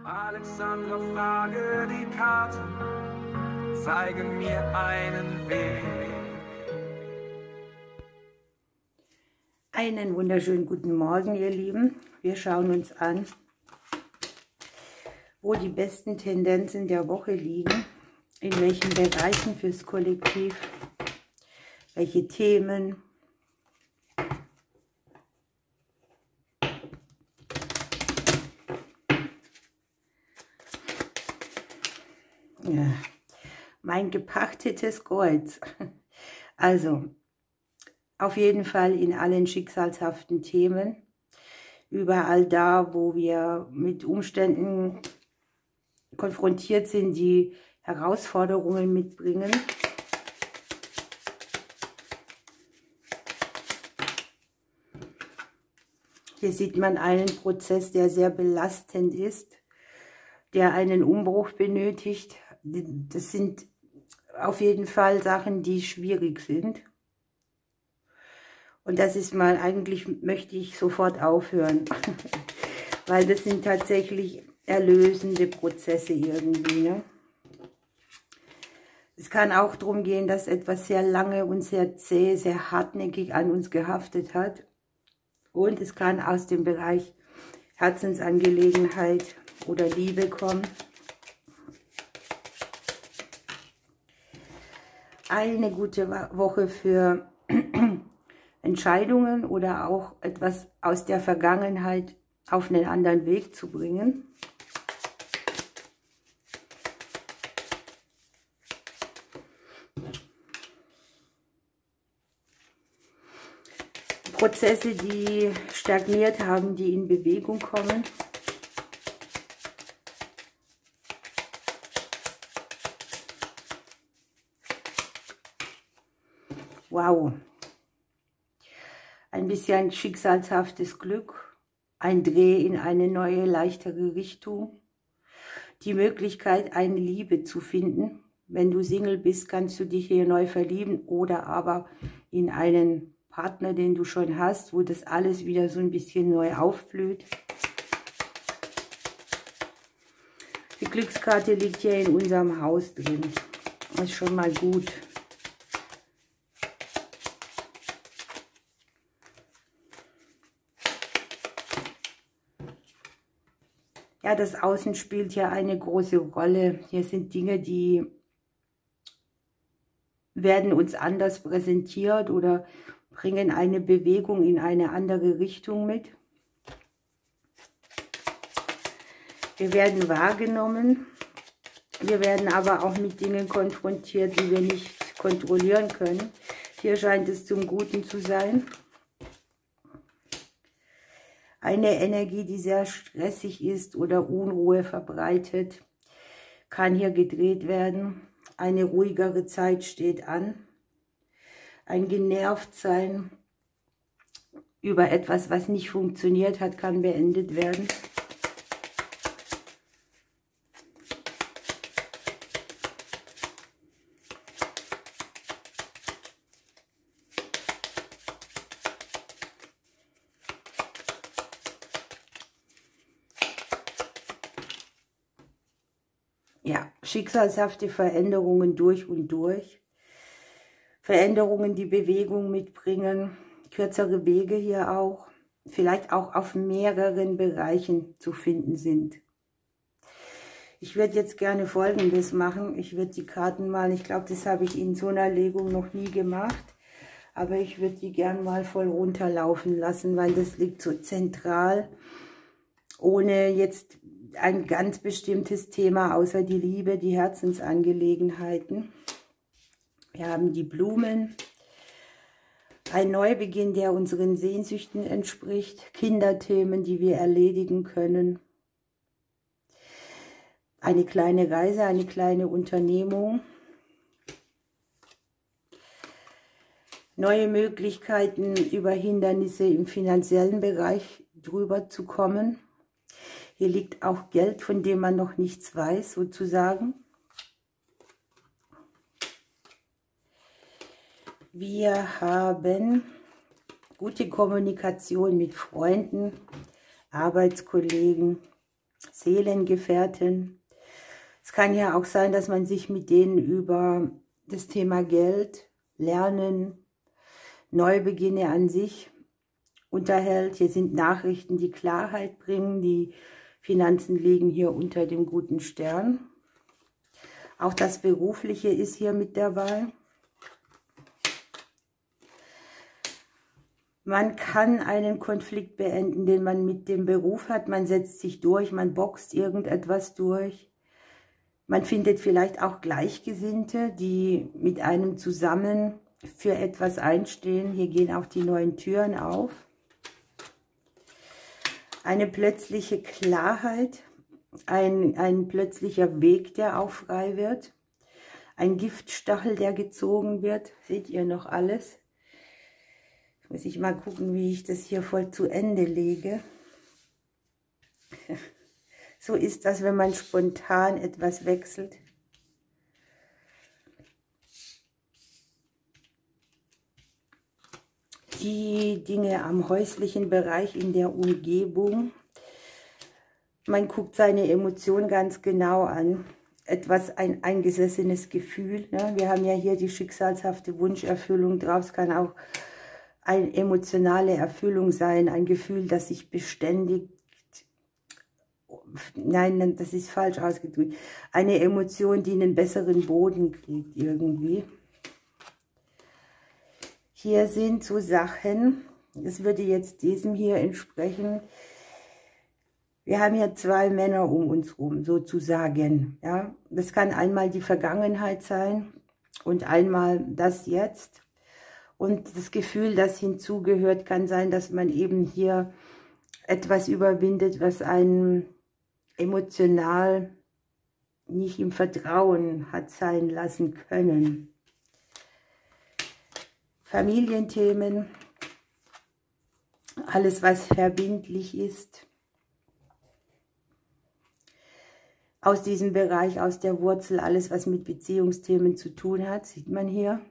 Alexandra, frage die Karten, zeigen mir einen Weg. Einen wunderschönen guten Morgen, ihr Lieben. Wir schauen uns an, wo die besten Tendenzen der Woche liegen, in welchen Bereichen fürs Kollektiv, welche Themen. Ja, mein gepachtetes Kreuz. Also, auf jeden Fall in allen schicksalshaften Themen, überall da, wo wir mit Umständen konfrontiert sind, die Herausforderungen mitbringen. Hier sieht man einen Prozess, der sehr belastend ist, der einen Umbruch benötigt. Das sind auf jeden Fall Sachen, die schwierig sind. Und das ist mal, eigentlich möchte ich sofort aufhören, weil das sind tatsächlich erlösende Prozesse irgendwie. Ne? Es kann auch darum gehen, dass etwas sehr lange und sehr zäh, sehr hartnäckig an uns gehaftet hat. Und es kann aus dem Bereich Herzensangelegenheit oder Liebe kommen. Eine gute Woche für Entscheidungen oder auch etwas aus der Vergangenheit auf einen anderen Weg zu bringen. Prozesse, die stagniert haben, die in Bewegung kommen. Wow. Ein bisschen schicksalshaftes Glück, ein Dreh in eine neue, leichtere Richtung, die Möglichkeit, eine Liebe zu finden. Wenn du Single bist, kannst du dich hier neu verlieben oder aber in einen Partner, den du schon hast, wo das alles wieder so ein bisschen neu aufblüht. Die Glückskarte liegt hier in unserem Haus drin. Das ist schon mal gut. Ja, das Außen spielt hier eine große Rolle. Hier sind Dinge, die werden uns anders präsentiert oder bringen eine Bewegung in eine andere Richtung mit. Wir werden wahrgenommen. Wir werden aber auch mit Dingen konfrontiert, die wir nicht kontrollieren können. Hier scheint es zum Guten zu sein. Eine Energie, die sehr stressig ist oder Unruhe verbreitet, kann hier gedreht werden. Eine ruhigere Zeit steht an. Ein Genervtsein über etwas, was nicht funktioniert hat, kann beendet werden. Ja, schicksalshafte Veränderungen durch und durch. Veränderungen, die Bewegung mitbringen. Kürzere Wege hier auch. Vielleicht auch auf mehreren Bereichen zu finden sind. Ich würde jetzt gerne Folgendes machen. Ich würde die Karten mal, ich glaube, das habe ich in so einer Legung noch nie gemacht. Aber ich würde die gerne mal voll runterlaufen lassen, weil das liegt so zentral. Ohne jetzt ein ganz bestimmtes Thema, außer die Liebe, die Herzensangelegenheiten. Wir haben die Blumen, ein Neubeginn, der unseren Sehnsüchten entspricht, Kinderthemen, die wir erledigen können, eine kleine Reise, eine kleine Unternehmung, neue Möglichkeiten, über Hindernisse im finanziellen Bereich drüber zu kommen. Hier liegt auch Geld, von dem man noch nichts weiß, sozusagen. Wir haben gute Kommunikation mit Freunden, Arbeitskollegen, Seelengefährten. Es kann ja auch sein, dass man sich mit denen über das Thema Geld, Lernen, Neubeginne an sich unterhält. Hier sind Nachrichten, die Klarheit bringen. Die Finanzen liegen hier unter dem guten Stern. Auch das Berufliche ist hier mit dabei. Man kann einen Konflikt beenden, den man mit dem Beruf hat. Man setzt sich durch, man boxt irgendetwas durch. Man findet vielleicht auch Gleichgesinnte, die mit einem zusammen für etwas einstehen. Hier gehen auch die neuen Türen auf. Eine plötzliche Klarheit, ein plötzlicher Weg, der auch frei wird. Ein Giftstachel, der gezogen wird. Seht ihr noch alles? Jetzt muss ich mal gucken, wie ich das hier voll zu Ende lege. So ist das, wenn man spontan etwas wechselt. Die Dinge am häuslichen Bereich, in der Umgebung. Man guckt seine Emotionen ganz genau an. Etwas, ein eingesessenes Gefühl. Ne? Wir haben ja hier die schicksalshafte Wunscherfüllung drauf. Es kann auch eine emotionale Erfüllung sein, ein Gefühl, das sich beständigt. Nein, das ist falsch ausgedrückt. Eine Emotion, die einen besseren Boden kriegt irgendwie. Hier sind so Sachen, das würde jetzt diesem hier entsprechen. Wir haben hier zwei Männer um uns rum, sozusagen. Ja? Das kann einmal die Vergangenheit sein und einmal das Jetzt. Und das Gefühl, das hinzugehört, kann sein, dass man eben hier etwas überwindet, was einen emotional nicht im Vertrauen hat sein lassen können. Familienthemen, alles was verbindlich ist. Aus diesem Bereich, aus der Wurzel, alles was mit Beziehungsthemen zu tun hat, sieht man hier.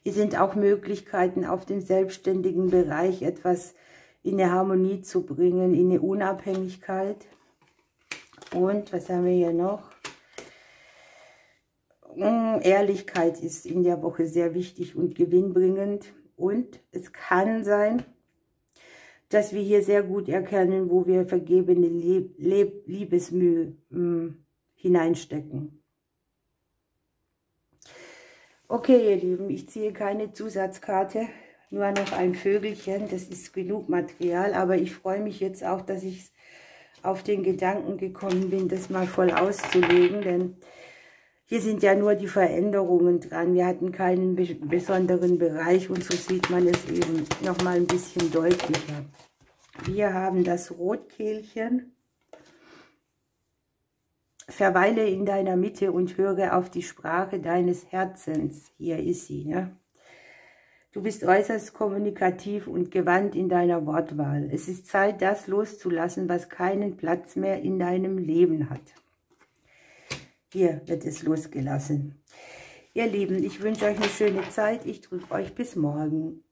Hier sind auch Möglichkeiten auf dem selbstständigen Bereich etwas in eine Harmonie zu bringen, in eine Unabhängigkeit. Und was haben wir hier noch? Ehrlichkeit ist in der Woche sehr wichtig und gewinnbringend. Und es kann sein, dass wir hier sehr gut erkennen, wo wir vergebene Liebesmühe hineinstecken. Okay, ihr Lieben, ich ziehe keine Zusatzkarte. Nur noch ein Vögelchen, das ist genug Material, aber ich freue mich jetzt auch, dass ich auf den Gedanken gekommen bin, das mal voll auszulegen, denn hier sind ja nur die Veränderungen dran. Wir hatten keinen besonderen Bereich und so sieht man es eben noch mal ein bisschen deutlicher. Wir haben das Rotkehlchen. Verweile in deiner Mitte und höre auf die Sprache deines Herzens. Hier ist sie, ne? Du bist äußerst kommunikativ und gewandt in deiner Wortwahl. Es ist Zeit, das loszulassen, was keinen Platz mehr in deinem Leben hat. Hier wird es losgelassen. Ihr Lieben, ich wünsche euch eine schöne Zeit. Ich drücke euch bis morgen.